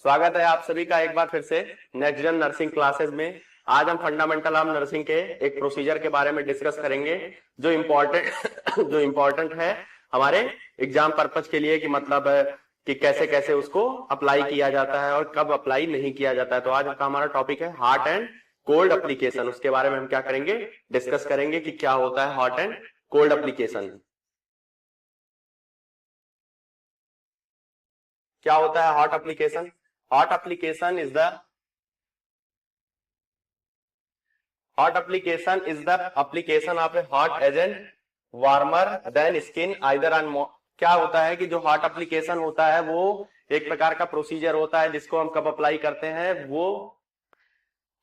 स्वागत है आप सभी का एक बार फिर से नेक्स्ट जन नर्सिंग क्लासेस में। आज हम फंडामेंटल ऑफ नर्सिंग के एक प्रोसीजर के बारे में डिस्कस करेंगे जो इम्पोर्टेंट है हमारे एग्जाम पर्पज के लिए, कि मतलब कि कैसे कैसे उसको अप्लाई किया जाता है और कब अप्लाई नहीं किया जाता है। तो आज का हमारा टॉपिक है हॉट एंड कोल्ड एप्लीकेशन। उसके बारे में हम क्या करेंगे, डिस्कस करेंगे कि क्या होता है हॉट एंड कोल्ड एप्लीकेशन। क्या होता है hot application? Hot application is the application of a hot agent warmer than skin either on। क्या होता है कि जो हॉट एप्लीकेशन होता है वो एक प्रकार का प्रोसीजर होता है जिसको हम कब अप्लाई करते हैं। वो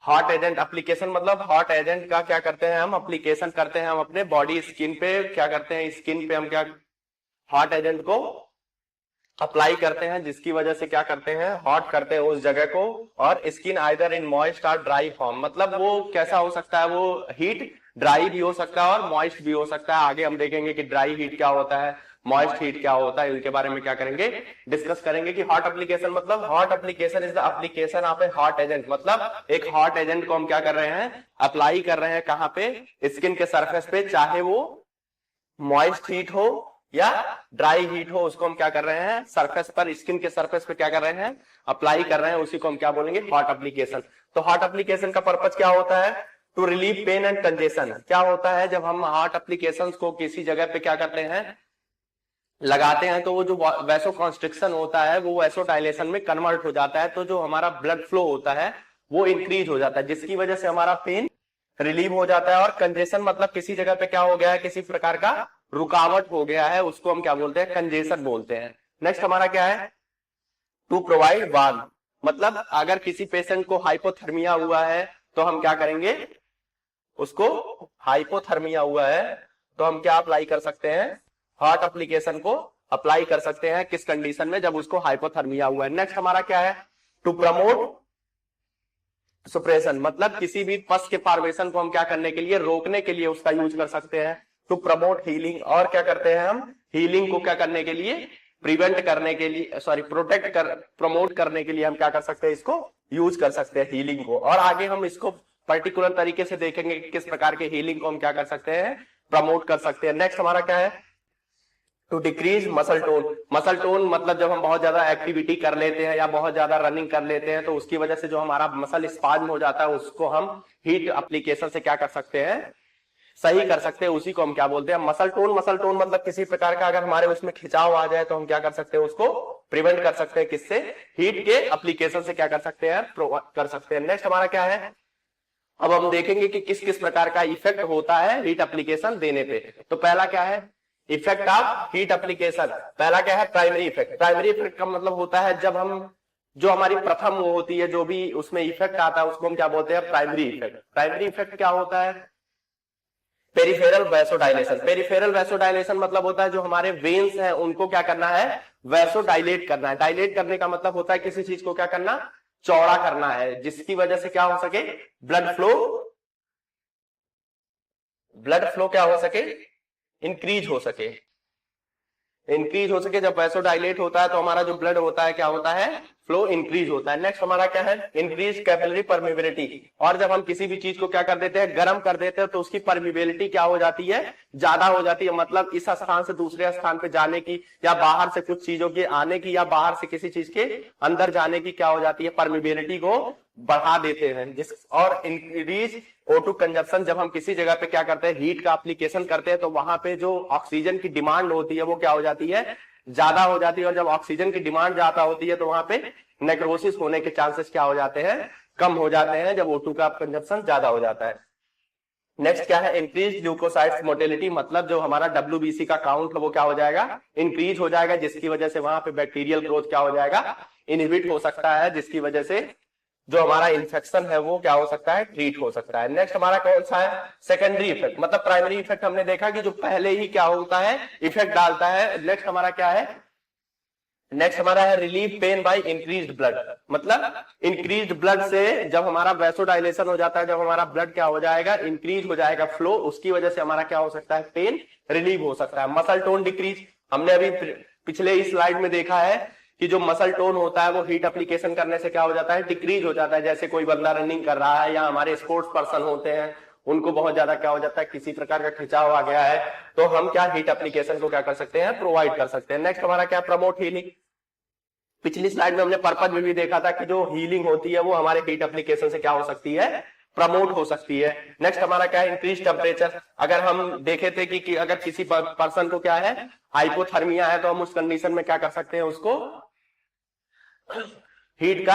हॉट एजेंट एप्लीकेशन मतलब हॉट एजेंट का क्या करते हैं हम, एप्लीकेशन करते हैं हम अपने बॉडी स्किन पे। क्या करते हैं, स्किन पे हम क्या हॉट एजेंट को अप्लाई करते हैं, जिसकी वजह से क्या करते हैं, हॉट करते हैं उस जगह को। और स्किन आइदर इन मॉइस्ट और ड्राई फॉर्म, मतलब वो कैसा हो सकता है, वो हीट ड्राई भी हो सकता है और मॉइस्ट भी हो सकता है। आगे हम देखेंगे कि ड्राई हीट क्या होता है, मॉइस्ट हीट क्या होता है, इनके बारे में क्या करेंगे, डिस्कस करेंगे। कि हॉट एप्लीकेशन मतलब hot application is the application of A hot agent, मतलब एक हॉट एजेंट को हम क्या कर रहे हैं, अप्लाई कर रहे हैं कहाँ पे, स्किन के सरफेस पे, चाहे वो मॉइस्ट हीट हो या ड्राई हीट हो, उसको हम क्या कर रहे हैं, सरफेस पर, स्किन के सरफेस पे क्या कर रहे हैं, अप्लाई कर रहे हैं, उसी को हम क्या बोलेंगे, हॉट एप्लीकेशन। तो हॉट एप्लीकेशन का पर्पज क्या होता है, to relieve pain and congestion. क्या होता है, जब हम हॉट एप्लीकेशन को किसी जगह पे क्या करते हैं, लगाते हैं, तो वो जो वैसो कॉन्स्ट्रिक्शन होता है वो वैसो डायलेशन में कन्वर्ट हो जाता है। तो जो हमारा ब्लड फ्लो होता है वो इंक्रीज हो जाता है, जिसकी वजह से हमारा पेन रिलीव हो जाता है। और कंजेशन मतलब किसी जगह पे क्या हो गया है, किसी प्रकार का रुकावट हो गया है, उसको हम क्या बोलते हैं, कंजेशन बोलते हैं। नेक्स्ट हमारा क्या है, टू प्रोवाइड वार्म, मतलब अगर किसी पेशेंट को हाइपोथर्मिया हुआ है तो हम क्या करेंगे, उसको हाइपोथर्मिया हुआ है तो हम क्या अप्लाई कर सकते हैं, हॉट एप्लीकेशन को अप्लाई कर सकते हैं। किस कंडीशन में, जब उसको हाइपोथर्मिया हुआ है। नेक्स्ट हमारा क्या है, टू प्रमोट सुप्रेशन, मतलब किसी भी पस के फॉर्मेशन को हम क्या करने के लिए, रोकने के लिए उसका यूज कर सकते हैं। टू प्रमोट हीलिंग, और क्या करते हैं हम, हीलिंग को क्या करने के लिए, प्रिवेंट करने के लिए, प्रोटेक्ट कर, प्रमोट करने के लिए हम क्या कर सकते हैं, इसको यूज कर सकते हैं हीलिंग को। और आगे हम इसको पर्टिकुलर तरीके से देखेंगे कि किस प्रकार के हीलिंग को हम क्या कर सकते हैं, प्रमोट कर सकते हैं। नेक्स्ट हमारा क्या है, to decrease muscle tone. Muscle tone मतलब जब हम बहुत ज्यादा एक्टिविटी कर लेते हैं या बहुत ज्यादा रनिंग कर लेते हैं तो उसकी वजह से जो हमारा मसल स्पाज्म हो जाता है उसको हम हीट एप्लीकेशन से क्या कर सकते हैं, सही कर सकते हैं। उसी को हम क्या बोलते हैं, मसल टोन। मसल टोन मतलब किसी प्रकार का अगर हमारे उसमें खिंचाव आ जाए तो हम क्या कर सकते हैं, उसको प्रिवेंट कर सकते हैं, किससे, हीट के एप्लीकेशन से क्या कर सकते हैं, कर सकते हैं। नेक्स्ट हमारा क्या है, अब हम देखेंगे कि किस किस प्रकार का इफेक्ट होता है हीट एप्लीकेशन देने पे। तो पहला क्या है, इफेक्ट ऑफ हीट एप्लीकेशन। पहला क्या है, प्राइमरी इफेक्ट। प्राइमरी इफेक्ट का मतलब होता है जब हम, जो हमारी प्रथम वो होती है, जो भी उसमें इफेक्ट आता है उसको हम क्या बोलते हैं, प्राइमरी इफेक्ट। प्राइमरी इफेक्ट क्या होता है, पेरिफेरल वैसोडाइलेशन। पेरिफेरल वैसोडाइलेशन मतलब होता है जो हमारे वेन्स हैं उनको क्या करना है, वैसोडाइलेट करना है। डायलेट करने का मतलब होता है किसी चीज को क्या करना, चौड़ा करना है, जिसकी वजह से क्या हो सके, ब्लड फ्लो क्या हो सके, इंक्रीज हो सके। जब वैसोडाइलेट होता है तो हमारा जो ब्लड होता है क्या होता है, फ्लो इंक्रीज होता है। नेक्स्ट हमारा क्या है, इंक्रीज कैपिलरी परमिबिलिटी। और जब हम किसी भी चीज को क्या कर देते हैं, गर्म कर देते हैं, तो उसकी परमिबिलिटी क्या हो जाती है, ज्यादा हो जाती है। मतलब इस स्थान से दूसरे स्थान पे जाने की, या बाहर से कुछ चीजों के आने की, या बाहर से किसी चीज के अंदर जाने की क्या हो जाती है, परमिबिलिटी को बढ़ा देते हैं। और इंक्रीज O2 कंजप्शन, जब हम किसी जगह पे क्या करते हैं, हीट का एप्लीकेशन करते हैं तो वहां पे जो ऑक्सीजन की डिमांड होती है वो क्या हो जाती है, ज्यादा हो जाती है। और जब ऑक्सीजन की डिमांड ज्यादा होती है तो वहां पे नेक्रोसिस होने के चांसेस क्या हो जाते हैं, कम हो जाते हैं, जब O2 का कंजप्शन ज्यादा हो जाता है। नेक्स्ट क्या है, इंक्रीज ल्यूकोसाइट्स मोटिलिटी, मतलब जो हमारा WBC का काउंट है वो क्या हो जाएगा, इंक्रीज हो जाएगा, जिसकी वजह से वहां पे बैक्टीरियल ग्रोथ क्या हो जाएगा, इनहिबिट हो सकता है, जिसकी वजह से जो हमारा इन्फेक्शन है वो क्या हो सकता है, ट्रीट हो सकता है। नेक्स्ट हमारा कौन सा है, सेकेंडरी इफेक्ट। मतलब प्राइमरी इफेक्ट हमने देखा कि जो पहले ही क्या होता है, इफेक्ट डालता है। नेक्स्ट हमारा क्या है, नेक्स्ट हमारा है relieve pain by increased blood. मतलब इंक्रीज्ड ब्लड से जब हमारा वैसोडाइलेशन हो जाता है, जब हमारा ब्लड क्या हो जाएगा, इंक्रीज हो जाएगा फ्लो, उसकी वजह से हमारा क्या हो सकता है, पेन रिलीव हो सकता है। मसल टोन डिक्रीज, हमने अभी पिछले इस स्लाइड में देखा है कि जो मसल टोन होता है वो हीट एप्लीकेशन करने से क्या हो जाता है, डिक्रीज हो जाता है। जैसे कोई बंदा रनिंग कर रहा है या हमारे स्पोर्ट्स पर्सन होते हैं, उनको बहुत ज्यादा क्या हो जाता है, किसी प्रकार का खिंचाव आ गया है, तो हम क्या हीट एप्लीकेशन को क्या कर सकते हैं, प्रोवाइड कर सकते हैं। नेक्स्ट हमारा क्या, प्रमोट हीलिंग। पिछली स्लाइड में हमने पर्पज में भी देखा था कि जो हीलिंग होती है वो हमारे हीट एप्लीकेशन से क्या हो सकती है, प्रमोट हो सकती है। नेक्स्ट हमारा क्या है, इंक्रीज टेम्परेचर। अगर हम देखे थे कि अगर किसी पर्सन को क्या है, हाइपोथर्मिया है, तो हम उस कंडीशन में क्या कर सकते हैं, उसको हीट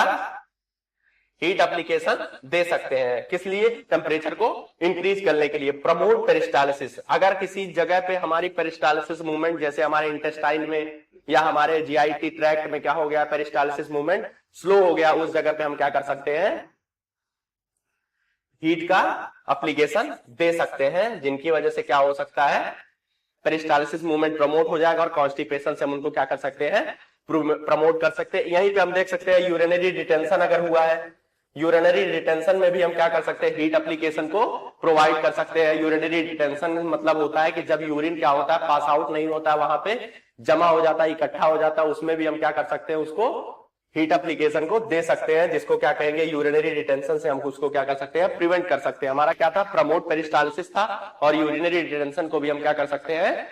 एप्लीकेशन दे सकते हैं। किस लिए, टेम्परेचर को इंक्रीज करने के लिए। Promote peristalsis. अगर किसी जगह पे हमारी पेरिस्टालिसिस मूवमेंट, जैसे हमारे इंटेस्टाइन में या हमारे जीआईटी ट्रैक्ट में क्या हो गया, पेरिस्टालिसिस मूवमेंट स्लो हो गया, उस जगह पे हम क्या कर सकते हैं, हीट का एप्लीकेशन दे सकते हैं, जिनकी वजह से क्या हो सकता है, पेरिस्टालिसिस मूवमेंट प्रमोट हो जाएगा और कॉन्स्टिपेशन से हम उनको क्या कर सकते हैं, प्रमोट कर सकते हैं। यहीं पे हम देख सकते हैं यूरिनरी रिटेंशन अगर हुआ है, यूरिनरी रिटेंशन में भी हम क्या कर सकते हैं, हीट एप्लीकेशन को प्रोवाइड कर सकते हैं। यूरिनरी रिटेंशन मतलब होता है कि जब यूरिन क्या होता है, पास आउट नहीं होता है, वहां पे जमा हो जाता है, इकट्ठा हो जाता है, उसमें भी हम क्या कर सकते हैं, उसको हीट एप्लीकेशन को दे सकते हैं, जिसको क्या कहेंगे, यूरिनरी रिटेंशन से हम उसको क्या कर सकते हैं, प्रिवेंट कर सकते हैं। हमारा क्या था, प्रमोट पेरिस्टालिसिस था, और यूरिनरी रिटेंशन को भी हम क्या कर सकते हैं,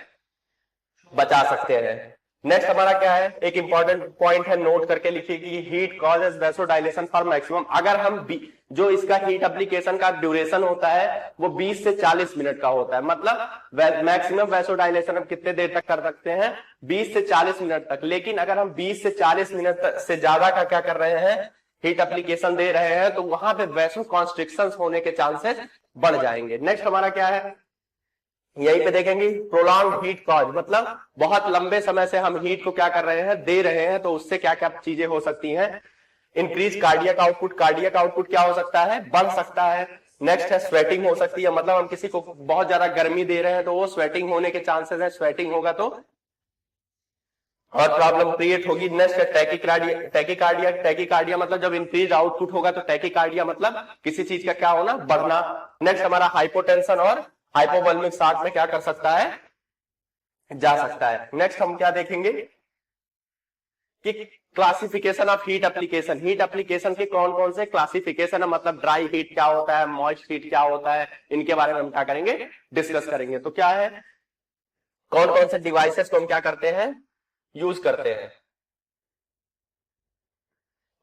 बचा सकते हैं। नेक्स्ट हमारा क्या है, एक इंपॉर्टेंट पॉइंट है, नोट करके लिखिए कि heat causes vasodilation for maximum. अगर हम जो इसका हीट एप्लीकेशन का ड्यूरेशन होता है वो 20 से 40 मिनट का होता है, मतलब मैक्सिमम वैसोडाइलेशन हम कितने देर तक कर सकते हैं, 20 से 40 मिनट तक। लेकिन अगर हम 20 से 40 मिनट से ज्यादा का क्या कर रहे हैं, हीट एप्लीकेशन दे रहे हैं, तो वहां पे वैसो कॉन्स्ट्रिक्शन होने के चांसेस बढ़ जाएंगे। नेक्स्ट हमारा क्या है, यहीं पे देखेंगे, प्रोलॉन्ग हीट कॉज, मतलब बहुत लंबे समय से हम हीट को क्या कर रहे हैं, दे रहे हैं, तो उससे क्या क्या चीजें हो सकती हैं, increase cardiac output. Cardiac output क्या हो सकता है, बढ़ सकता है। नेक्स्ट है स्वेटिंग हो सकती है, मतलब हम किसी को बहुत ज्यादा गर्मी दे रहे हैं तो वो स्वेटिंग होने के चांसेस है, स्वेटिंग होगा तो और प्रॉब्लम क्रिएट होगी। नेक्स्ट है टैकीकार्डिया। टैकीकार्डिया, टैकीकार्डिया मतलब जब इंक्रीज आउटपुट होगा, तो टैकीकार्डिया मतलब किसी चीज का क्या होना, बढ़ना। नेक्स्ट हमारा हाइपोटेंशन और हाइपोवोल्मिक शॉक में क्या कर सकता है, जा सकता है। नेक्स्ट हम क्या देखेंगे कि classification of heat application. Heat application के कौन कौन से क्लासिफिकेशन है, मतलब ड्राई हीट क्या होता है, मॉइस्ट हीट क्या होता है, इनके बारे में हम क्या करेंगे, डिस्कस करेंगे। तो क्या है, कौन कौन से डिवाइसेस को हम क्या करते हैं, यूज करते हैं,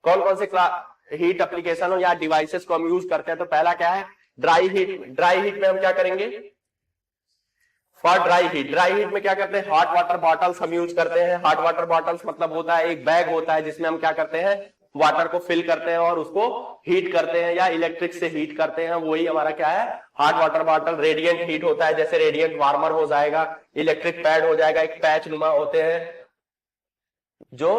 कौन कौन से हीट एप्लीकेशन या डिवाइसेस को हम यूज करते हैं। तो पहला क्या है, ड्राई हीट। ड्राई हीट में हम क्या करेंगे, for dry heat, dry heat में क्या करते हैं, हॉट वाटर बॉटल्स हम यूज करते हैं। हॉट वाटर बॉटल्स मतलब होता है एक बैग होता है जिसमें हम क्या करते हैं, वाटर को फिल करते हैं और उसको हीट करते हैं या इलेक्ट्रिक से हीट करते हैं, वही हमारा क्या है, hot water bottle. Radiant heat होता है, जैसे रेडियंट वार्मर हो जाएगा, इलेक्ट्रिक पैड हो जाएगा, एक पैच नुमा होते हैं जो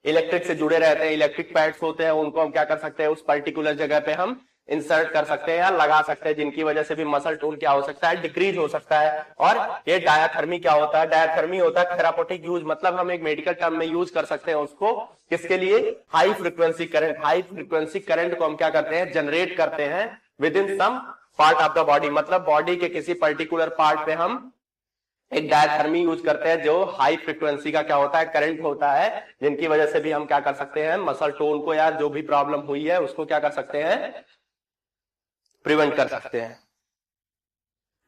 इलेक्ट्रिक से जुड़े रहते हैं, इलेक्ट्रिक पैड्स होते हैं, उनको हम क्या कर सकते हैं, उस पर्टिकुलर जगह पे हम इंसर्ट कर सकते हैं या लगा सकते हैं, जिनकी वजह से भी मसल टोन क्या हो सकता है, डिक्रीज हो सकता है। और ये डायाथर्मी क्या होता है, डायाथर्मी होता है थेरापेटिक यूज, मतलब हम एक मेडिकल टर्म में यूज कर सकते हैं उसको, किसके लिए, high frequency current. High frequency current को हम क्या करते हैं, जनरेट करते हैं within some part of the body, मतलब बॉडी के किसी पर्टिकुलर पार्ट पे हम एक डायथर्मी यूज करते हैं, जो हाई फ्रीक्वेंसी का क्या होता है, करंट होता है, जिनकी वजह से भी हम क्या कर सकते हैं, मसल टोन को या जो भी प्रॉब्लम हुई है उसको क्या कर सकते हैं, प्रिवेंट कर सकते हैं।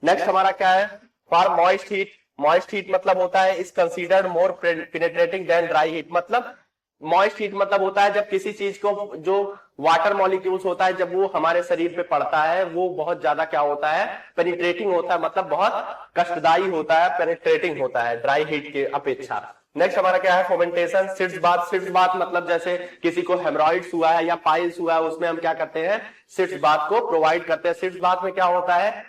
नेक्स्ट हमारा क्या है, for moist heat. Moist heat मतलब होता है is considered more penetrating than dry heat. मतलब मॉइस्ट हीट मतलब होता है जब किसी चीज को, जो वाटर मॉलिक्यूल्स होता है, जब वो हमारे शरीर पे पड़ता है, वो बहुत ज्यादा क्या होता है, पेनिट्रेटिंग होता है, मतलब बहुत कष्टदायी होता है, पेनिट्रेटिंग होता है ड्राई हीट के अपेक्षा। नेक्स्ट हमारा क्या है, fomentation. Sitz bath. Sitz bath मतलब जैसे किसी को हेमरॉइड्स हुआ है या पाइल्स हुआ है, उसमें हम क्या करते हैं, सिट्स बाथ को प्रोवाइड करते हैं। सिट्स बाथ में क्या होता है,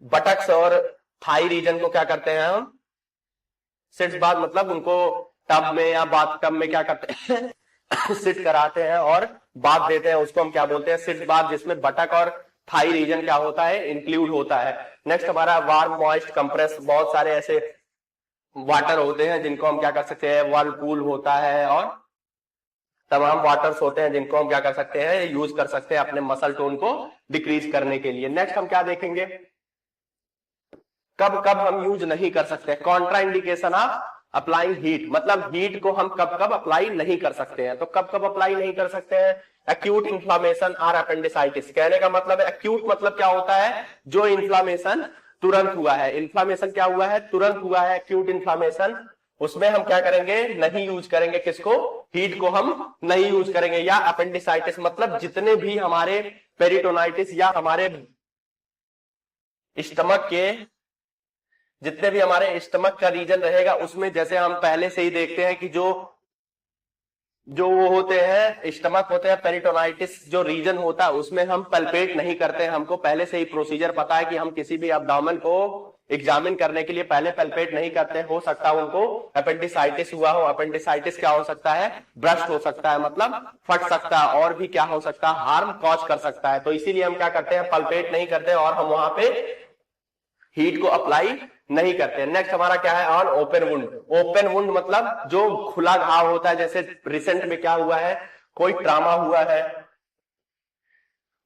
बटक्स और थाई रीजन को क्या करते हैं हम, सिट्स बाथ मतलब उनको टब में या बाथ टब में क्या करते हैं सिट कराते हैं और बाथ देते हैं, उसको हम क्या बोलते हैं, सिट्स बाथ, जिसमें बटक और थाई रीजन क्या होता है, इंक्लूड होता है। नेक्स्ट हमारा वार्म मॉइस्ट कंप्रेस। बहुत सारे ऐसे वाटर होते हैं जिनको हम क्या कर सकते हैं, व्हर्लपूल होता है और तमाम वाटर्स होते हैं जिनको हम क्या कर सकते हैं, यूज कर सकते हैं अपने मसल टोन को डिक्रीज करने के लिए। नेक्स्ट हम क्या देखेंगे, कब कब हम यूज नहीं कर सकते, Contra indication of applying heat, मतलब हीट को हम कब कब अप्लाई नहीं कर सकते हैं। तो कब कब अप्लाई नहीं कर सकते हैं? एक्यूट इन्फ्लामेशन और अपेंडिसाइटिस। कहने का मतलब है एक्यूट मतलब क्या होता है? जो इन्फ्लामेशन तुरंत हुआ है। इन्फ्लामेशन क्या हुआ है? तुरंत हुआ है, एक्यूट इन्फ्लामेशन। उसमें हम क्या करेंगे? नहीं यूज करेंगे। किसको? हीट को हम नहीं यूज करेंगे। या अपेंडिसाइटिस मतलब जितने भी हमारे पेरिटोनाइटिस या हमारे स्टमक के जितने भी हमारे स्टमक का रीजन रहेगा उसमें, जैसे हम पहले से ही देखते हैं कि जो वो होते हैं स्टमक होते हैं, पेरिटोनाइटिस जो रीजन होता है उसमें हम पल्पेट नहीं करते हैं। हमको पहले से ही प्रोसीजर पता है कि हम किसी भी एब्डोमेन को एग्जामिन करने के लिए पहले पल्पेट नहीं करते। हो सकता है उनको अपेंडिसाइटिस हुआ हो। अपेंडिसाइटिस क्या हो सकता है? ब्रस्ट हो सकता है, मतलब फट सकता है, और भी क्या हो सकता है? हार्म कॉज कर सकता है। तो इसीलिए हम क्या करते हैं? पल्पेट नहीं करते और हम वहां पे हीट को अप्लाई नहीं करते। नेक्स्ट हमारा क्या है? On open wound. Open wound मतलब जो खुला घाव होता है। जैसे रिसेंट में क्या हुआ है? कोई ट्रामा हुआ है,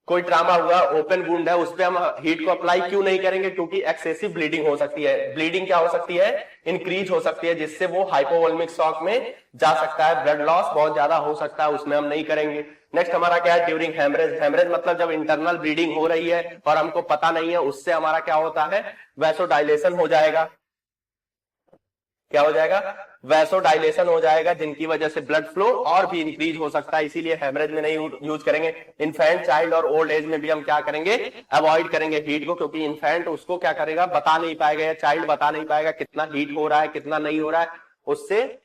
कोई ट्रामा हुआ, ओपन वुंड है, उस पर हम हीट को अप्लाई क्यों नहीं करेंगे? क्योंकि एक्सेसिव ब्लीडिंग हो सकती है। ब्लीडिंग क्या हो सकती है? इंक्रीज हो सकती है, जिससे वो हाइपोवोल्मिक शॉक में जा सकता है। ब्लड लॉस बहुत ज्यादा हो सकता है, उसमें हम नहीं करेंगे। नेक्स्ट हमारा क्या है? During haemorrhage. हेमरेज मतलब जब इंटरनल ब्लीडिंग हो रही है और हमको पता नहीं है, उससे हमारा क्या होता है? वैसोडाइलेशन हो जाएगा। क्या हो जाएगा? वैसोडाइलेशन हो जाएगा, जिनकी वजह से ब्लड फ्लो और भी इंक्रीज हो सकता है। इसीलिए हेमरेज में नहीं यूज करेंगे। इन्फेंट, चाइल्ड और ओल्ड एज में भी हम क्या करेंगे? अवॉइड करेंगे हीट को, क्योंकि इन्फेंट उसको क्या करेगा? बता नहीं पाएगा, या चाइल्ड बता नहीं पाएगा कितना हीट हो रहा है कितना नहीं हो रहा है, उससे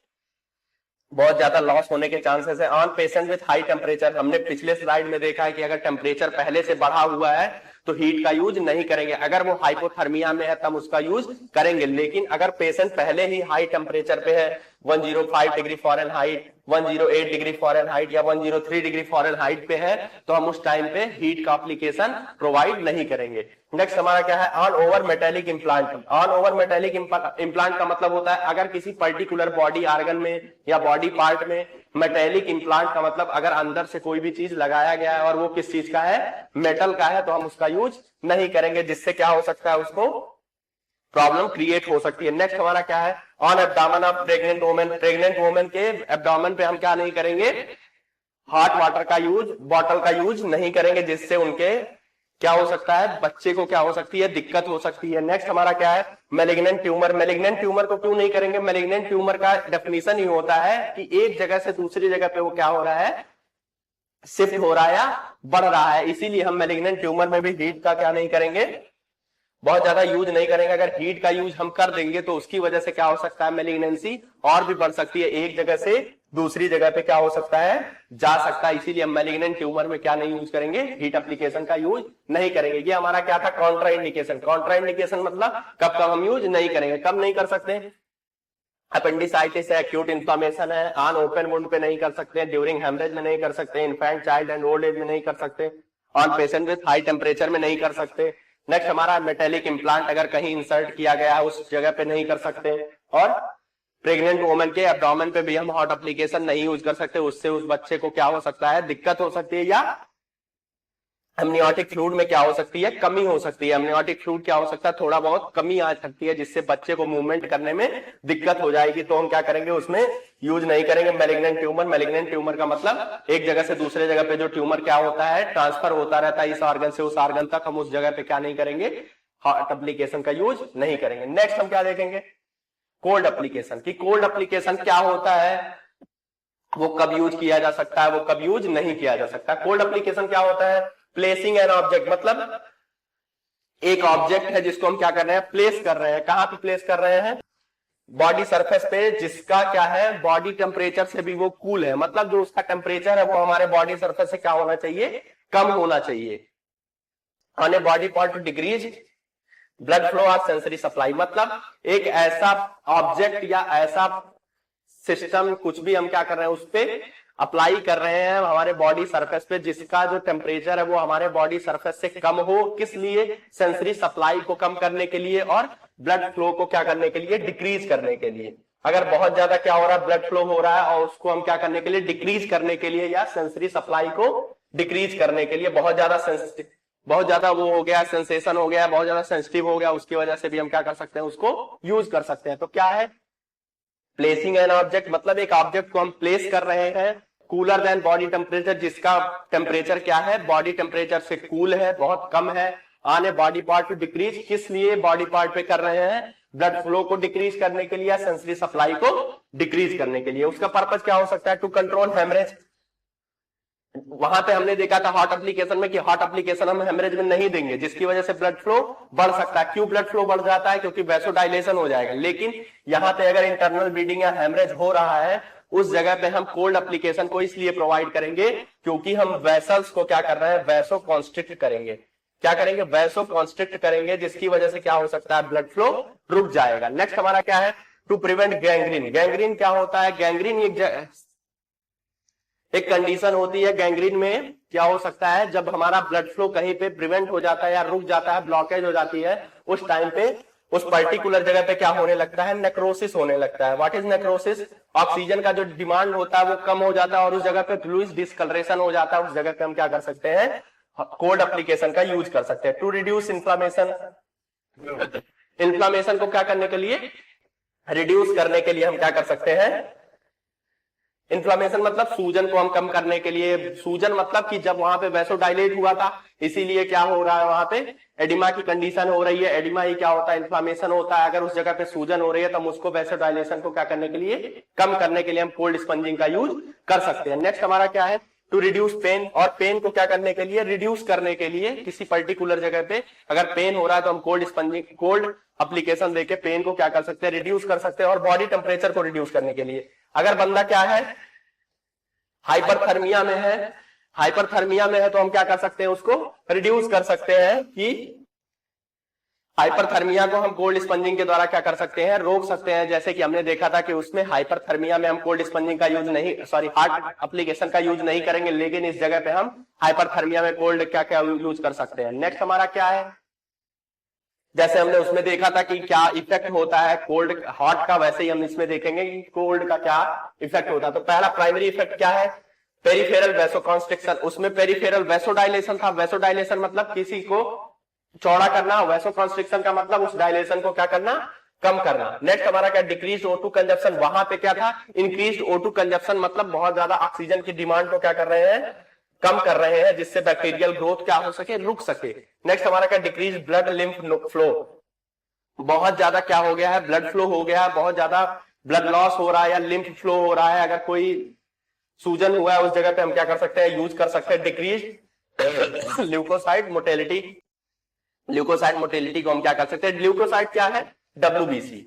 बहुत ज्यादा लॉस होने के चांसेस है। On patient with high temperature, हमने पिछले स्लाइड में देखा है कि अगर टेम्परेचर पहले से बढ़ा हुआ है तो हीट का यूज नहीं करेंगे। अगर वो हाइपोथर्मिया में है तब उसका यूज करेंगे। लेकिन अगर पेशेंट पहले ही हाई टेम्परेचर पे है, 105 डिग्री फॉरेनहाइट, 108 डिग्री फॉरेनहाइट या 103 डिग्री फॉरेनहाइट पे है, तो हम उस टाइम पे हीट का एप्लीकेशन प्रोवाइड नहीं करेंगे। नेक्स्ट हमारा क्या है? On over metallic implant. On over metallic implant का मतलब होता है अगर किसी पर्टिकुलर बॉडी आर्गन में या बॉडी पार्ट में मेटेलिक इम्प्लांट का मतलब अगर अंदर से कोई भी चीज लगाया गया है और वो किस चीज का है? मेटल का है, तो हम उसका यूज नहीं करेंगे, जिससे क्या हो सकता है? उसको प्रॉब्लम क्रिएट हो सकती है। नेक्स्ट हमारा क्या है? On abdomen of pregnant women. Pregnant women के एब्डोमेन पे हम क्या नहीं करेंगे? हॉट वाटर का यूज, बॉटल का यूज नहीं करेंगे, जिससे उनके क्या हो सकता है? बच्चे को क्या हो सकती है? दिक्कत हो सकती है। नेक्स्ट हमारा क्या है? Malignant tumour. मैलिग्नेंट ट्यूमर को क्यों नहीं करेंगे? मैलिग्नेंट ट्यूमर का डेफिनेशन ही होता है कि एक जगह से दूसरी जगह पे वो क्या हो रहा है? शिफ्ट हो रहा है या बढ़ रहा है। इसीलिए हम मैलिग्नेंट ट्यूमर में भी हीट का क्या नहीं करेंगे? बहुत ज्यादा यूज नहीं करेंगे। अगर हीट का यूज हम कर देंगे तो उसकी वजह से क्या हो सकता है? मैलिग्नेंसी और भी बढ़ सकती है, एक जगह से दूसरी जगह पे क्या हो सकता है? जा सकता है। इसीलिए हम मैलिग्नेंट ट्यूमर में क्या नहीं यूज करेंगे? हीट एप्लीकेशन का यूज नहीं करेंगे। ये हमारा क्या था? Contra indication. कॉन्ट्रा इंडिकेशन मतलब कब कब हम यूज नहीं करेंगे, कब नहीं कर सकते? अपेंडिसाइटिस है, एक्यूट इन्फ्लामेशन है, ऑन ओपन वुंड पे नहीं कर सकते, ड्यूरिंग हेमरेज में नहीं कर सकते, infant, child and old age में नहीं कर सकते, on patient with high temperature में नहीं कर सकते। नेक्स्ट हमारा मेटेलिक इम्प्लांट अगर कहीं इंसर्ट किया गया है उस जगह पे नहीं कर सकते। और प्रेग्नेंट वुमेन के एब्डोमेन पे भी हम हॉट एप्लीकेशन नहीं यूज कर सकते, उससे उस बच्चे को क्या हो सकता है? दिक्कत हो सकती है, या एमनियोटिक फ्लूइड में क्या हो सकती है? कमी हो सकती है। एमनियोटिक फ्लूइड क्या हो सकता है? थोड़ा बहुत कमी आ सकती है, जिससे बच्चे को मूवमेंट करने में दिक्कत हो जाएगी, तो हम क्या करेंगे? उसमें यूज नहीं करेंगे। Malignant tumour. मैलिग्नेंट ट्यूमर का मतलब एक जगह से दूसरे जगह पे जो ट्यूमर क्या होता है? ट्रांसफर होता रहता है इस ऑर्गन से उस ऑर्गन तक, हम उस जगह पे क्या नहीं करेंगे? हॉट एप्लीकेशन का यूज नहीं करेंगे। नेक्स्ट हम क्या देखेंगे? Cold application. की कोल्ड एप्लीकेशन क्या होता है, वो कब यूज किया जा सकता है, वो कब यूज नहीं किया जा सकता। कोल्ड एप्लीकेशन क्या होता है? प्लेसिंग एन ऑब्जेक्ट, मतलब एक ऑब्जेक्ट है जिसको हम क्या कर रहे हैं? प्लेस कर रहे हैं। कहां पे प्लेस कर रहे हैं? बॉडी सरफेस पे, जिसका क्या है? बॉडी टेम्परेचर से भी वो कूल है, मतलब जो उसका टेम्परेचर है वो हमारे बॉडी सरफेस से क्या होना चाहिए? कम होना चाहिए। On a body part two decrease blood flow और सेंसरी सप्लाई, मतलब एक ऐसा ऑब्जेक्ट या ऐसा सिस्टम, कुछ भी हम क्या कर रहे हैं? उस पे अप्लाई कर रहे हैं हमारे बॉडी सरफेस पे, जिसका जो टेम्परेचर है वो हमारे बॉडी सरफेस से कम हो। किस लिए? सेंसरी सप्लाई को कम करने के लिए और ब्लड फ्लो को क्या करने के लिए? डिक्रीज करने के लिए। अगर बहुत ज्यादा क्या हो रहा है? ब्लड फ्लो हो रहा है, और उसको हम क्या करने के लिए? डिक्रीज करने के लिए, या सेंसरी सप्लाई को डिक्रीज करने के लिए। बहुत ज्यादा वो हो गया, सेंसेशन हो गया, बहुत ज्यादा सेंसिटिव हो गया, उसकी वजह से भी हम क्या कर सकते हैं? उसको यूज कर सकते हैं। तो क्या है? प्लेसिंग एन ऑब्जेक्ट मतलब एक ऑब्जेक्ट को हम प्लेस कर रहे हैं कूलर देन बॉडी टेम्परेचर, जिसका टेम्परेचर क्या है, बॉडी टेम्परेचर से कूल है, बहुत कम है। आने बॉडी पार्ट टू डिक्रीज, किस लिए बॉडी पार्ट पे कर रहे हैं, ब्लड फ्लो को डिक्रीज करने के लिए या सेंसरी सप्लाई को डिक्रीज करने के लिए। उसका पर्पज क्या हो सकता है, टू कंट्रोल हेमरेज। वहां पे हमने देखा था हॉट एप्लीकेशन में कि हॉट एप्लीकेशन हम हेमरेज में नहीं देंगे, जिसकी वजह से ब्लड फ्लो बढ़ सकता है। क्यों ब्लड फ्लो बढ़ जाता है, क्योंकि वैसोडाइलेशन हो जाएगा। लेकिन यहां पे अगर इंटरनल ब्लीडिंग या हेमरेज हो रहा है, उस जगह पे हम कोल्ड एप्लीकेशन को इसलिए प्रोवाइड करेंगे क्योंकि हम वेसल्स को क्या कर रहे हैं, वैसो कॉन्स्ट्रिक्ट करेंगे। क्या करेंगे, वैसो कॉन्स्ट्रिक्ट करेंगे, जिसकी वजह से क्या हो सकता है, ब्लड फ्लो रुक जाएगा। नेक्स्ट हमारा क्या है, टू प्रिवेंट गैंग्रीन। गैंग्रीन क्या होता है, गैंग्रीन एक कंडीशन होती है। गैंग्रीन में क्या हो सकता है, जब हमारा ब्लड फ्लो कहीं पे प्रिवेंट हो जाता है या रुक जाता है, ब्लॉकेज हो जाती है, उस टाइम पे उस पर्टिकुलर जगह पे क्या होने लगता है, नेक्रोसिस होने लगता है। व्हाट इज नेक्रोसिस, ऑक्सीजन का जो डिमांड होता है वो कम हो जाता है और उस जगह पे फ्लूइड डिस्कलरेशन हो जाता है। उस जगह पे हम क्या कर सकते हैं, कोल्ड एप्लीकेशन का यूज कर सकते हैं। टू रिड्यूस इन्फ्लामेशन, इन्फ्लामेशन को क्या करने के लिए, रिड्यूस करने के लिए हम क्या कर सकते हैं, इन्फ्लामेशन मतलब सूजन को हम कम करने के लिए। सूजन मतलब कि जब वहां पे वैसोडाइलेट हुआ था, इसीलिए क्या हो रहा है, वहां पे एडिमा की कंडीशन हो रही है। एडिमा ही क्या होता है, इन्फ्लामेशन होता है। अगर उस जगह पे सूजन हो रही है तो हम उसको वैसोडाइलेशन को क्या करने के लिए, कम करने के लिए हम कोल्ड स्पंजिंग का यूज कर सकते हैं। नेक्स्ट हमारा क्या है, टू रिड्यूस पेन, और पेन को क्या करने के लिए, रिड्यूस करने के लिए। किसी पर्टिकुलर जगह पे अगर पेन हो रहा है तो हम कोल्ड स्पंजिंग, कोल्ड एप्लीकेशन देके पेन को क्या कर सकते हैं, रिड्यूस कर सकते हैं। और बॉडी टेम्परेचर को रिड्यूस करने के लिए, अगर बंदा क्या है, हाइपरथर्मिया में है, हाइपरथर्मिया में है तो हम क्या कर सकते हैं, उसको रिड्यूस कर सकते हैं कि हाइपरथर्मिया को हम कोल्ड स्पंजिंग के द्वारा क्या कर सकते हैं, रोक सकते हैं। जैसे कि हमने देखा था कि उसमें हाइपरथर्मिया में हम कोल्ड स्पंजिंग का यूज नहीं, सॉरी हार्ट एप्लीकेशन का यूज नहीं करेंगे, लेकिन इस जगह पे हम हाइपरथर्मिया में कोल्ड क्या क्या यूज कर सकते हैं। नेक्स्ट हमारा क्या है, जैसे हमने उसमें देखा था कि क्या इफेक्ट होता है कोल्ड हॉट का, वैसे ही हम इसमें देखेंगे कि कोल्ड का क्या इफेक्ट होता है। तो पहला प्राइमरी इफेक्ट क्या है, पेरिफेरल वैसोकॉन्स्ट्रिक्शन। उसमें पेरिफेरल वैसोडाइलेशन था। वैसोडाइलेशन मतलब किसी को चौड़ा करना, वैसोकॉन्स्ट्रिक्शन का मतलब उस डायलेशन को क्या करना, कम करना। नेक्स्ट हमारा क्या, डिक्रीज O2 कंजप्शन। वहां पे क्या था, इंक्रीज O2 कंजप्शन मतलब बहुत ज्यादा ऑक्सीजन की डिमांड को क्या कर रहे हैं, कम कर रहे हैं, जिससे बैक्टीरियल ग्रोथ क्या हो सके, रुक सके। नेक्स्ट हमारा क्या, डिक्रीज ब्लड लिम्फ फ्लो। बहुत ज्यादा क्या हो गया है, ब्लड फ्लो हो गया है, बहुत ज्यादा ब्लड लॉस हो रहा है या लिम्फ फ्लो हो रहा है। अगर कोई सूजन हुआ है उस जगह पे हम क्या कर सकते हैं, यूज कर सकते हैं decrease leukocyte mortality. Leukocyte mortality को हम क्या कर सकते हैं, ल्यूकोसाइड क्या है, WBC।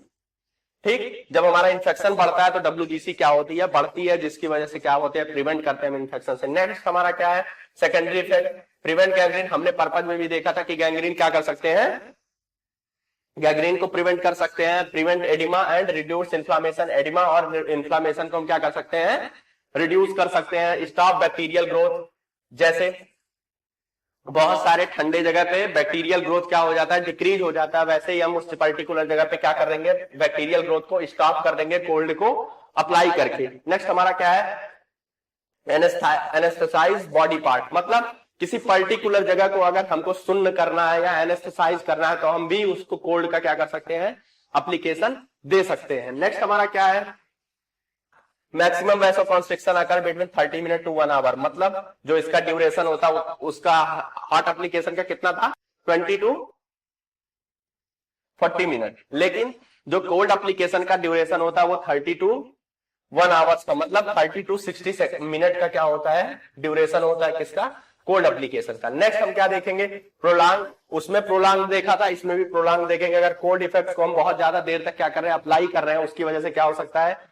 ठीक, जब हमारा इन्फेक्शन बढ़ता है तो WBC क्या होती है, बढ़ती है, जिसकी वजह से क्या होते हैं, प्रिवेंट करते हैं हम इन्फेक्शन से। नेक्स्ट हमारा क्या है, सेकेंडरी इफेक्ट, प्रिवेंट गैंग्रीन। हमने पर्पज में भी देखा था कि गैंग्रीन क्या कर सकते हैं, गैंग्रीन को प्रिवेंट कर सकते हैं। Prevent oedema and reduce inflammation. Oedema और इन्फ्लामेशन को हम क्या कर सकते हैं, रिड्यूस कर सकते हैं। स्टॉप बैक्टीरियल ग्रोथ, जैसे बहुत सारे ठंडे जगह पे बैक्टीरियल ग्रोथ क्या हो जाता है, डिक्रीज हो जाता है, वैसे ही हम उस पर्टिकुलर जगह पे क्या कर देंगे, बैक्टीरियल ग्रोथ को स्टॉप कर देंगे कोल्ड को अप्लाई करके। नेक्स्ट हमारा क्या है, एनेस्थेसाइज बॉडी पार्ट। मतलब किसी पर्टिकुलर जगह को अगर हमको सुन्न करना है या एनेस्थेसाइज करना है तो हम भी उसको कोल्ड का क्या कर सकते हैं, एप्लीकेशन दे सकते हैं। नेक्स्ट हमारा क्या है, maximum vasoconstriction occur between 30 minute to 1 hour. मतलब जो इसका ड्यूरेशन होता है उसका हॉट एप्लीकेशन का कितना था, 20 to 40 मिनट। लेकिन जो कोल्ड एप्लीकेशन का ड्यूरेशन होता है वो 30 to 1 आवर्स का, मतलब 30 to 60 मिनट का क्या होता है, ड्यूरेशन होता है किसका, कोल्ड एप्लीकेशन का। नेक्स्ट हम क्या देखेंगे, प्रोलांग। उसमें प्रोलांग देखा था, इसमें भी प्रोलांग देखेंगे। अगर कोल्ड इफेक्ट को हम बहुत ज्यादा देर तक क्या कर रहे हैं, अप्लाई कर रहे हैं, उसकी वजह से क्या हो सकता है,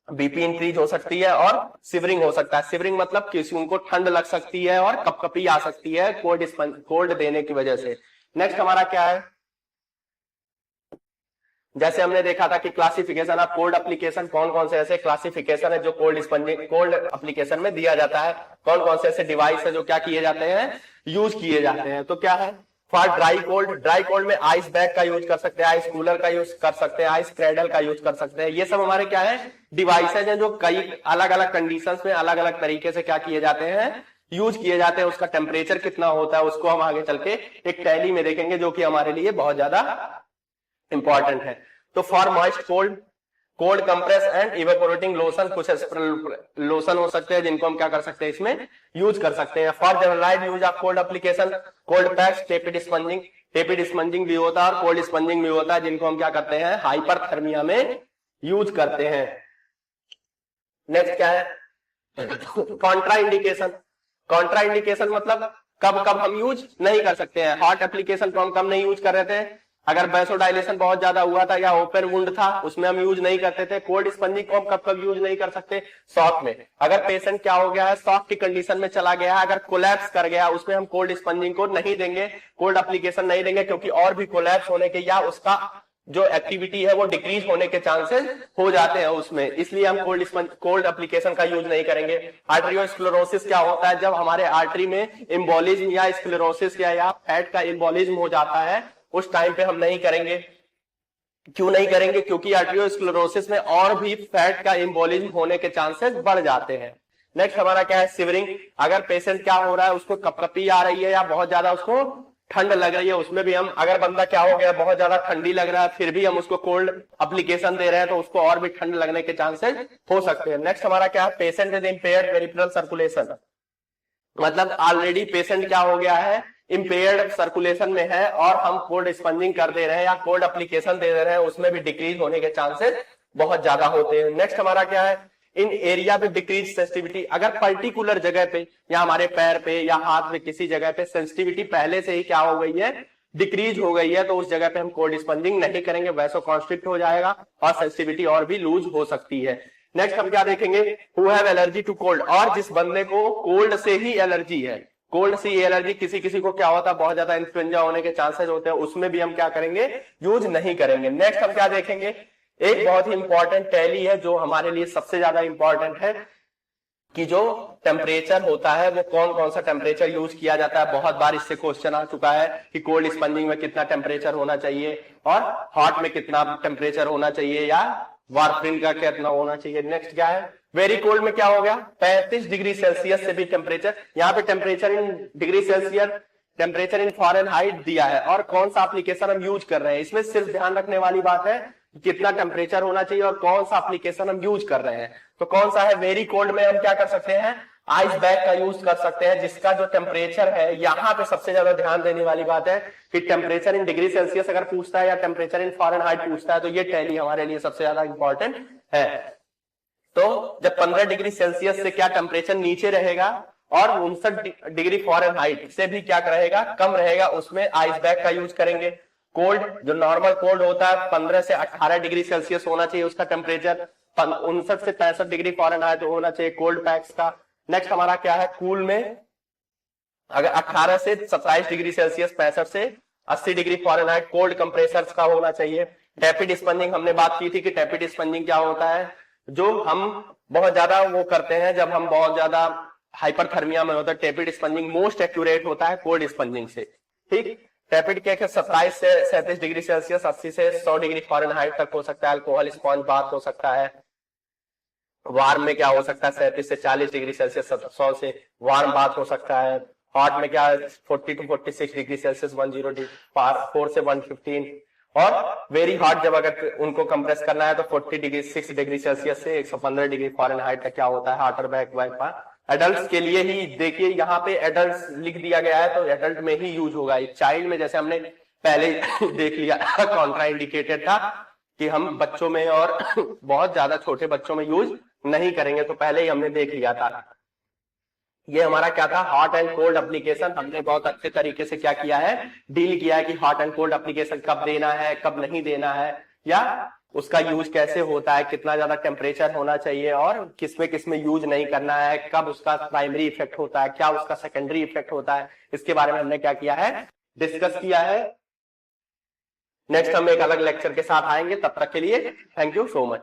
बीपी इंक्रीज हो सकती है और सिवरिंग हो सकता है। सिवरिंग मतलब किसी उनको ठंड लग सकती है और कपकपी आ सकती है कोल्ड देने की वजह से। नेक्स्ट हमारा क्या है, जैसे हमने देखा था कि क्लासिफिकेशन ऑफ कोल्ड एप्लीकेशन, कौन कौन से ऐसे क्लासिफिकेशन है जो कोल्ड एप्लीकेशन में दिया जाता है, कौन कौन से ऐसे डिवाइस है जो क्या किए जाते हैं, यूज किए जाते हैं। तो क्या है, for dry cold, dry cold में आइस बैग का यूज कर सकते हैं, आइस कूलर का यूज कर सकते हैं, आइस क्रेडल का यूज कर सकते हैं। ये सब हमारे क्या है, डिवाइसेज हैं जो कई अलग अलग कंडीशंस में अलग अलग तरीके से क्या किए जाते हैं, यूज किए जाते हैं। उसका टेम्परेचर कितना होता है उसको हम आगे चल के एक टैली में देखेंगे, जो कि हमारे लिए बहुत ज्यादा इंपॉर्टेंट है। तो for moist cold, cold compress and evaporating lotion, कुछ लोशन हो सकते हैं जिनको हम क्या कर सकते हैं इसमें यूज कर सकते हैं। For generalised use of cold application, cold packs, tepid sponging, tepid sponging भी होता है और कोल्ड स्पंजिंग भी होता है, जिनको हम क्या करते हैं हाइपरथर्मिया में यूज करते हैं। नेक्स्ट क्या है, कॉन्ट्रा इंडिकेशन। कॉन्ट्रा इंडिकेशन मतलब कब कब हम यूज नहीं कर सकते हैं। हॉट एप्लीकेशन को हम कब नहीं यूज कर रहे थे, अगर वैसोडाइलेशन बहुत ज्यादा हुआ था या ओपन वुंड था उसमें हम यूज नहीं करते थे। कोल्ड स्पंजिंग को हम कब कब यूज नहीं कर सकते, शॉक में। अगर पेशेंट क्या हो गया है, शॉक की कंडीशन में चला गया है, अगर कोलैप्स कर गया उसमें हम कोल्ड स्पंजिंग को नहीं देंगे, कोल्ड एप्लीकेशन नहीं देंगे, क्योंकि और भी कोलैप्स होने के या उसका जो एक्टिविटी है वो डिक्रीज होने के चांसेस हो जाते हैं उसमें, इसलिए हम कोल्ड एप्लीकेशन का यूज नहीं करेंगे। आर्टरियोस्क्लेरोसिस क्या होता है, जब हमारे आर्टरी में इम्बोलिज्म या स्क्लेरोसिस या फैट का इम्बोलिज्म हो जाता है उस टाइम पे हम नहीं करेंगे। क्यों नहीं करेंगे, क्योंकि आर्टरियोस्क्लेरोसिस में और भी फैट का इम्बोलिज्म होने के चांसेस बढ़ जाते हैं। नेक्स्ट हमारा क्या है, शिवरिंग। अगर पेशेंट क्या हो रहा है, उसको कपकपी आ रही है या बहुत ज्यादा उसको ठंड लग रही है, उसमें भी हम, अगर बंदा क्या हो गया बहुत ज्यादा ठंडी लग रहा है फिर भी हम उसको कोल्ड एप्लीकेशन दे रहे हैं तो उसको और भी ठंड लगने के चांसेस हो सकते हैं। नेक्स्ट हमारा क्या है, patient with impaired peripheral circulation. मतलब ऑलरेडी पेशेंट क्या हो गया है, इम्पेयर्ड सर्कुलेशन में है और हम कोल्ड स्पंजिंग कर दे रहे हैं या कोल्ड एप्लीकेशन दे रहे हैं, उसमें भी डिक्रीज होने के चांसेस बहुत ज्यादा होते हैं। नेक्स्ट हमारा क्या है, इन एरिया पे डिक्रीज सेंसिटिविटी। अगर पर्टिकुलर जगह पे या हमारे पैर पे या हाथ में किसी जगह पे सेंसिटिविटी पहले से ही क्या हो गई है, डिक्रीज हो गई है, तो उस जगह पे हम कोल्ड स्पंजिंग नहीं करेंगे, वैसो कॉन्स्ट्रिक्ट हो जाएगा और सेंसिटिविटी और भी लूज हो सकती है। नेक्स्ट हम क्या देखेंगे, who have allergy to cold. और जिस बंदे को कोल्ड से ही एलर्जी है, कोल्ड से एलर्जी, किसी किसी को क्या होता है बहुत ज्यादा इन्फ्लुएंजा होने के चांसेस होते हैं, उसमें भी हम क्या करेंगे, यूज नहीं करेंगे। नेक्स्ट हम क्या देखेंगे, एक बहुत ही इंपॉर्टेंट टैली है जो हमारे लिए सबसे ज्यादा इंपॉर्टेंट है कि जो टेम्परेचर होता है वो कौन कौन सा टेम्परेचर यूज किया जाता है। बहुत बार इससे क्वेश्चन आ चुका है कि कोल्ड स्पंजिंग में कितना टेम्परेचर होना चाहिए और हॉट में कितना टेम्परेचर होना चाहिए या वार्फरिन का कितना होना चाहिए। नेक्स्ट क्या है, वेरी कोल्ड में क्या हो गया, 35 डिग्री सेल्सियस से भी टेम्परेचर, यहाँ पे temperature in degree Celsius, temperature in Fahrenheit दिया है और कौन सा एप्लीकेशन हम यूज कर रहे हैं। इसमें सिर्फ ध्यान रखने वाली बात है कितना टेम्परेचर होना चाहिए और कौन सा एप्लीकेशन हम यूज कर रहे हैं। तो कौन सा है, वेरी कोल्ड में हम क्या कर सकते हैं, आइस बैग का यूज कर सकते हैं, जिसका जो टेम्परेचर है, यहाँ पे सबसे ज्यादा ध्यान देने वाली बात है कि टेम्परेचर इन डिग्री सेल्सियस अगर पूछता है या टेम्परेचर इन फ़ारेनहाइट पूछता है तो ये टैली हमारे लिए सबसे ज्यादा इंपॉर्टेंट है। तो जब 15 डिग्री सेल्सियस से क्या टेम्परेचर नीचे रहेगा और 59 डिग्री फ़ारेनहाइट से भी क्या रहेगा, कम रहेगा, उसमें आइस बैग का यूज करेंगे। कोल्ड, जो नॉर्मल कोल्ड होता है 15 से 18 डिग्री सेल्सियस होना चाहिए उसका टेम्परेचर, 59 से 65 डिग्री फ़ारेनहाइट होना चाहिए कोल्ड पैक्स का। नेक्स्ट हमारा क्या है, कूल में अगर 18 से 27 डिग्री सेल्सियस, 65 से 80 डिग्री फ़ारेनहाइट कोल्ड कंप्रेसर्स का होना चाहिए। टैपिड स्पंजिंग हमने बात की थी कि टैपिड स्पंजिंग क्या होता है, जो हम बहुत ज्यादा वो करते हैं जब हम बहुत ज्यादा हाइपरथर्मिया में होता है। टैपिड स्पंजिंग मोस्ट एक्यूरेट होता है कोल्ड स्पंजिंग से, ठीक। टैपिड क्या 27 से 37 डिग्री सेल्सियस, 80 से 100 डिग्री फ़ारेनहाइट तक हो सकता है। अल्कोहल स्पॉन्ज बाथ हो सकता है। वार्म में क्या हो सकता है, 37 से 40 डिग्री सेल्सियस, 100 से वार्म बाथ हो सकता है। हॉट में क्या 40 टू 46 डिग्री सेल्सियस, 104 से 115। और वेरी हॉट जब अगर उनको कंप्रेस करना है तो 6 डिग्री सेल्सियस से 115 डिग्री फ़ारेनहाइट का क्या होता है, हार्टर बैक वाइपर। एडल्ट्स के लिए ही देखिए यहाँ पे एडल्ट्स लिख दिया गया है तो एडल्ट में ही यूज होगा। चाइल्ड में जैसे हमने पहले देख लिया कॉन्ट्रा इंडिकेटेड था कि हम बच्चों में और बहुत ज्यादा छोटे बच्चों में यूज नहीं करेंगे, तो पहले ही हमने देख लिया था। ये हमारा क्या था, हॉट एंड कोल्ड एप्लीकेशन। हमने बहुत अच्छे तरीके से क्या किया है, डील किया है कि हॉट एंड कोल्ड एप्लीकेशन कब देना है, कब नहीं देना है, या उसका यूज कैसे होता है, कितना ज्यादा टेम्परेचर होना चाहिए और किसमें किसमें यूज नहीं करना है, कब उसका प्राइमरी इफेक्ट होता है, क्या उसका सेकेंडरी इफेक्ट होता है, इसके बारे में हमने क्या किया है, डिस्कस किया है। नेक्स्ट हम एक अलग लेक्चर के साथ आएंगे, तब तक के लिए थैंक यू सो मच।